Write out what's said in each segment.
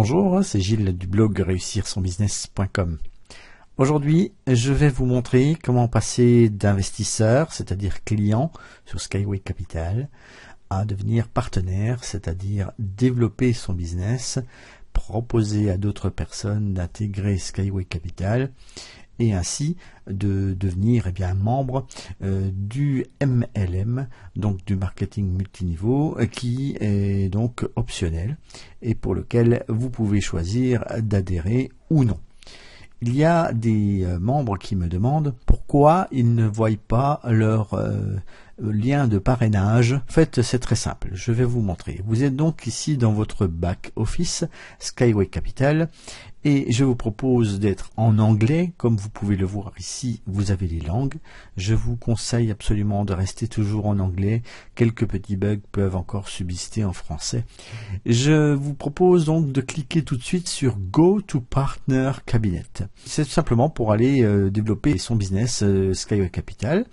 Bonjour, c'est Gilles du blog réussirsonbusiness.com. Aujourd'hui, je vais vous montrer comment passer d'investisseur, c'est-à-dire client sur Skyway Capital, à devenir partenaire, c'est-à-dire développer son business, proposer à d'autres personnes d'intégrer Skyway Capital et ainsi de devenir membre du MLM, donc du marketing multiniveau, qui est donc optionnel et pour lequel vous pouvez choisir d'adhérer ou non. Il y a des membres qui me demandent pourquoi ils ne voient pas leur lien de parrainage. En fait, c'est très simple. Je vais vous montrer. Vous êtes donc ici dans votre back office Skyway Capital et je vous propose d'être en anglais. Comme vous pouvez le voir ici, vous avez les langues. Je vous conseille absolument de rester toujours en anglais. Quelques petits bugs peuvent encore subsister en français. Je vous propose donc de cliquer tout de suite sur Go to Partner Cabinet. C'est tout simplement pour aller développer son business Skyway Capital.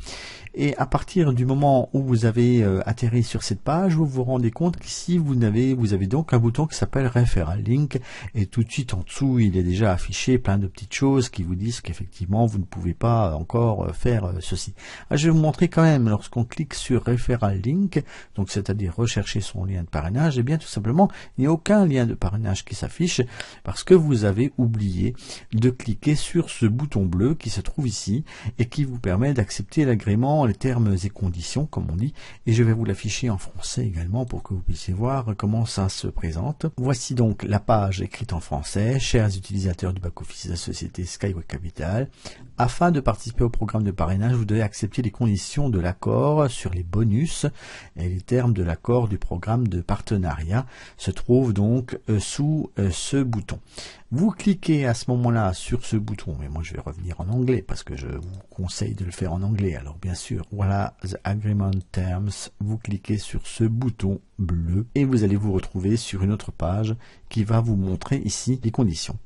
Et à partir du moment où vous avez atterri sur cette page, vous vous rendez compte qu'ici vous avez donc un bouton qui s'appelle Referral Link et tout de suite en dessous il est déjà affiché plein de petites choses qui vous disent qu'effectivement vous ne pouvez pas encore faire ceci. Je vais vous montrer quand même lorsqu'on clique sur Referral Link, donc c'est-à-dire rechercher son lien de parrainage, et bien tout simplement il n'y a aucun lien de parrainage qui s'affiche parce que vous avez oublié de cliquer sur ce bouton bleu qui se trouve ici et qui vous permet d'accepter l'agrément, les termes et conditions comme on dit, et je vais vous l'afficher en français également pour que vous puissiez voir comment ça se présente. Voici donc la page écrite en français. Chers utilisateurs du back-office de la société Skyway Capital, afin de participer au programme de parrainage, vous devez accepter les conditions de l'accord sur les bonus et les termes de l'accord du programme de partenariat se trouvent donc sous ce bouton. Vous cliquez à ce moment-là sur ce bouton, mais moi je vais revenir en anglais parce que je vous conseille de le faire en anglais. Alors bien sûr, voilà The Agreement Terms, vous cliquez sur ce bouton bleu et vous allez vous retrouver sur une autre page qui va vous montrer ici les conditions.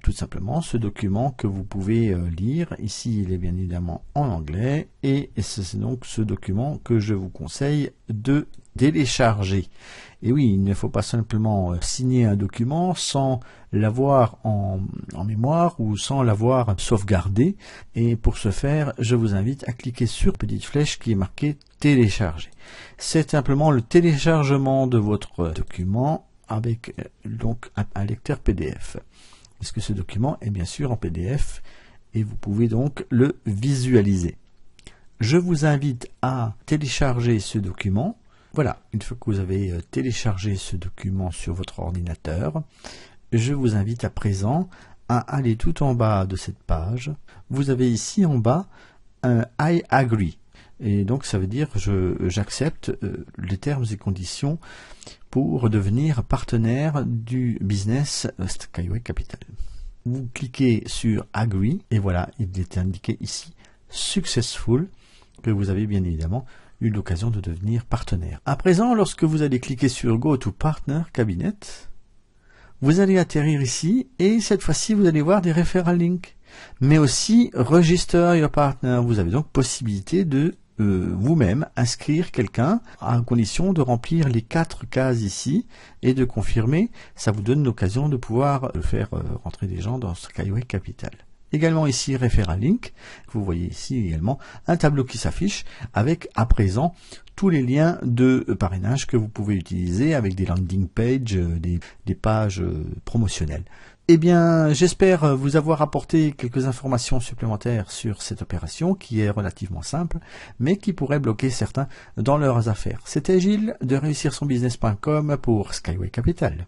Tout simplement ce document que vous pouvez lire, ici il est bien évidemment en anglais et c'est donc ce document que je vous conseille de télécharger. Et oui, il ne faut pas simplement signer un document sans l'avoir en mémoire ou sans l'avoir sauvegardé. Et pour ce faire, je vous invite à cliquer sur la petite flèche qui est marquée télécharger. C'est simplement le téléchargement de votre document avec donc un lecteur PDF. Parce que ce document est bien sûr en PDF et vous pouvez donc le visualiser. Je vous invite à télécharger ce document. Voilà, une fois que vous avez téléchargé ce document sur votre ordinateur, je vous invite à présent à aller tout en bas de cette page. Vous avez ici en bas un I agree. Et donc ça veut dire j'accepte les termes et conditions pour devenir partenaire du business Skyway Capital. Vous cliquez sur Agree et voilà, il est indiqué ici Successful, que vous avez bien évidemment eu l'occasion de devenir partenaire. À présent, lorsque vous allez cliquer sur Go to Partner Cabinet, vous allez atterrir ici et cette fois-ci vous allez voir des referral links, mais aussi Register Your Partner. Vous avez donc possibilité de vous-même inscrire quelqu'un à condition de remplir les 4 cases ici et de confirmer. Ça vous donne l'occasion de pouvoir faire rentrer des gens dans Skyway Capital. Également ici Referral Link, vous voyez ici également un tableau qui s'affiche avec à présent tous les liens de parrainage que vous pouvez utiliser avec des landing pages, des pages promotionnelles. Eh bien, j'espère vous avoir apporté quelques informations supplémentaires sur cette opération qui est relativement simple, mais qui pourrait bloquer certains dans leurs affaires. C'était Gilles de réussirsonbusiness.com pour Skyway Capital.